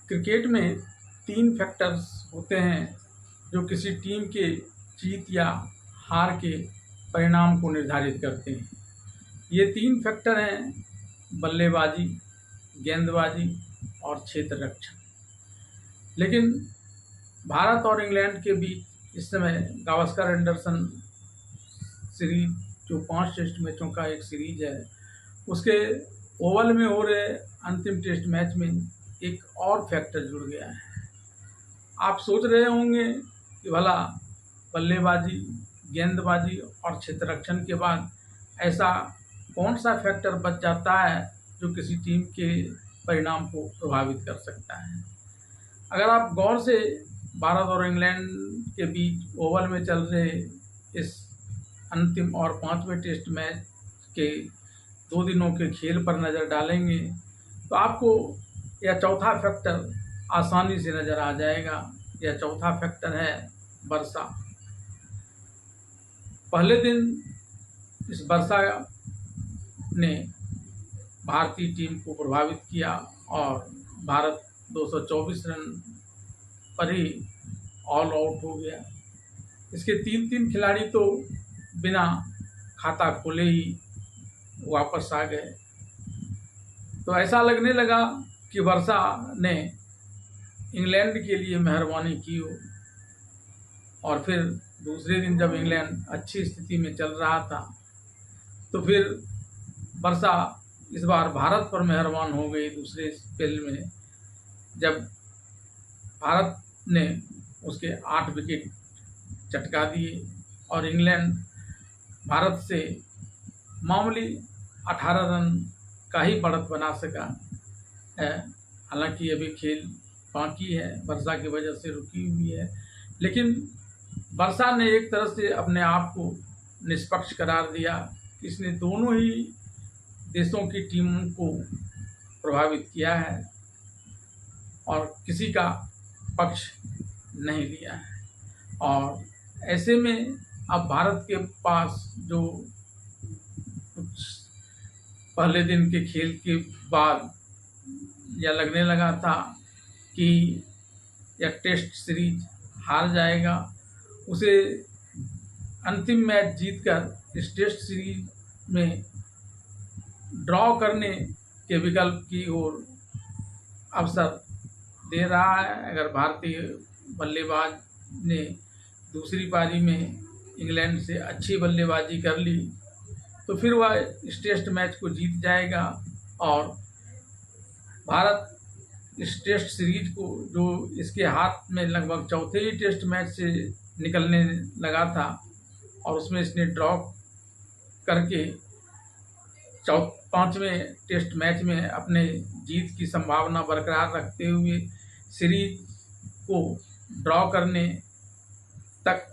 Cricket में 3 factors होते हैं जो किसी टीम के जीत या हार के परिणाम को निर्धारित करते हैं। ये 3 फैक्टर हैं बल्लेबाजी, गेंदबाजी और क्षेत्र रक्षण। लेकिन भारत और इंग्लैंड के बीच इस समय गावस्कर एंडरसन सीरीज, जो 5 टेस्ट मैचों का एक सीरीज है, उसके ओवल में हो रहे अंतिम टेस्ट मैच में एक और फैक्टर जुड़ गया है। आप सोच रहे होंगे कि भला बल्लेबाजी, गेंदबाजी और क्षेत्र रक्षण के बाद ऐसा कौन सा फैक्टर बच जाता है जो किसी टीम के परिणाम को प्रभावित कर सकता है। अगर आप गौर से भारत और इंग्लैंड के बीच ओवल में चल रहे इस अंतिम और 5वें टेस्ट मैच के 2 दिनों के खेल पर नज़र डालेंगे तो आपको यह चौथा फैक्टर आसानी से नज़र आ जाएगा। यह चौथा फैक्टर है वर्षा। पहले दिन इस वर्षा ने भारतीय टीम को प्रभावित किया और भारत 224 रन पर ही ऑल आउट हो गया। इसके 3 खिलाड़ी तो बिना खाता खोले ही वापस आ गए। तो ऐसा लगने लगा कि वर्षा ने इंग्लैंड के लिए मेहरबानी की हो। और फिर दूसरे दिन जब इंग्लैंड अच्छी स्थिति में चल रहा था तो फिर वर्षा इस बार भारत पर मेहरबान हो गई। दूसरे स्पेल में जब भारत ने उसके 8 विकेट चटका दिए और इंग्लैंड भारत से मामूली 18 रन का ही बढ़त बना सका है। हालांकि अभी खेल बाकी है, वर्षा की वजह से रुकी हुई है, लेकिन वर्षा ने एक तरह से अपने आप को निष्पक्ष करार दिया कि इसने दोनों ही देशों की टीमों को प्रभावित किया है और किसी का पक्ष नहीं लिया है। और ऐसे में अब भारत के पास जो कुछ पहले दिन के खेल के बाद यह लगने लगा था कि यह टेस्ट सीरीज हार जाएगा, उसे अंतिम मैच जीतकर इस टेस्ट सीरीज में ड्रॉ करने के विकल्प की ओर अवसर दे रहा है। अगर भारतीय बल्लेबाज ने दूसरी पारी में इंग्लैंड से अच्छी बल्लेबाजी कर ली तो फिर वह इस टेस्ट मैच को जीत जाएगा और भारत इस टेस्ट सीरीज को, जो इसके हाथ में लगभग चौथे ही टेस्ट मैच से निकलने लगा था और उसमें इसने ड्रॉ करके 5वें टेस्ट मैच में अपने जीत की संभावना बरकरार रखते हुए सीरीज को ड्रॉ करने तक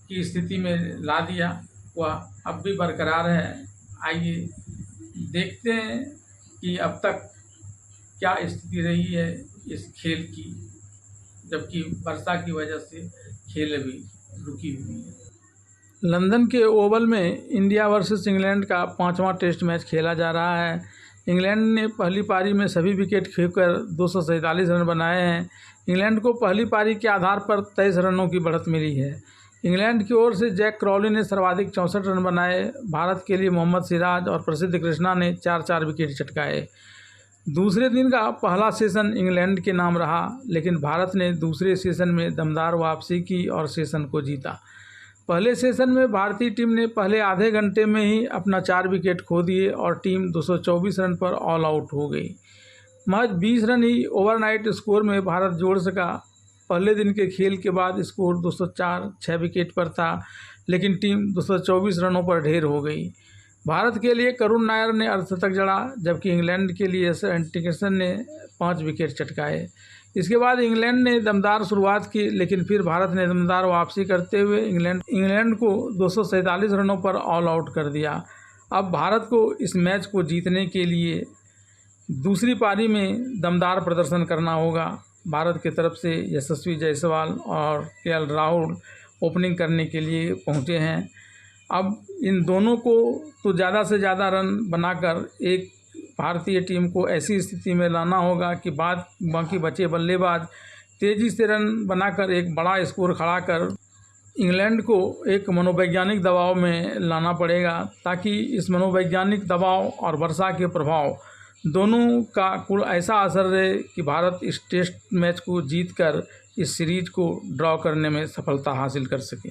की स्थिति में ला दिया, वह अब भी बरकरार है। आइए देखते हैं कि अब तक क्या स्थिति रही है इस खेल की, जबकि वर्षा की वजह से खेल अभी रुकी हुई है। लंदन के ओवल में इंडिया वर्सेस इंग्लैंड का 5वां टेस्ट मैच खेला जा रहा है। इंग्लैंड ने पहली पारी में सभी विकेट खेलकर 247 रन बनाए हैं। इंग्लैंड को पहली पारी के आधार पर 23 रनों की बढ़त मिली है। इंग्लैंड की ओर से जैक क्रॉली ने सर्वाधिक 64 रन बनाए। भारत के लिए मोहम्मद सिराज और प्रसिद्ध कृष्णा ने 4-4 विकेट चटकाए। दूसरे दिन का पहला सेशन इंग्लैंड के नाम रहा, लेकिन भारत ने दूसरे सेशन में दमदार वापसी की और सेशन को जीता। पहले सेशन में भारतीय टीम ने पहले आधे घंटे में ही अपना 4 विकेट खो दिए और टीम 224 रन पर ऑल आउट हो गई। महज 20 रन ही ओवरनाइट स्कोर में भारत जोड़ सका। पहले दिन के खेल के बाद स्कोर 204 6 विकेट पर था, लेकिन टीम 224 रनों पर ढेर हो गई। भारत के लिए करुण नायर ने अर्धशतक जड़ा, जबकि इंग्लैंड के लिए एंडरसन ने 5 विकेट चटकाए। इसके बाद इंग्लैंड ने दमदार शुरुआत की, लेकिन फिर भारत ने दमदार वापसी करते हुए इंग्लैंड को 247 रनों पर ऑल आउट कर दिया। अब भारत को इस मैच को जीतने के लिए दूसरी पारी में दमदार प्रदर्शन करना होगा। भारत की तरफ से यशस्वी जायसवाल और केएल राहुल ओपनिंग करने के लिए पहुंचे हैं। अब इन दोनों को तो ज़्यादा से ज़्यादा रन बनाकर एक भारतीय टीम को ऐसी स्थिति में लाना होगा कि बाकी बचे बल्लेबाज तेज़ी से रन बनाकर एक बड़ा स्कोर खड़ा कर इंग्लैंड को एक मनोवैज्ञानिक दबाव में लाना पड़ेगा, ताकि इस मनोवैज्ञानिक दबाव और वर्षा के प्रभाव दोनों का कुल ऐसा असर रहे कि भारत इस टेस्ट मैच को जीतकर इस सीरीज को ड्रॉ करने में सफलता हासिल कर सके।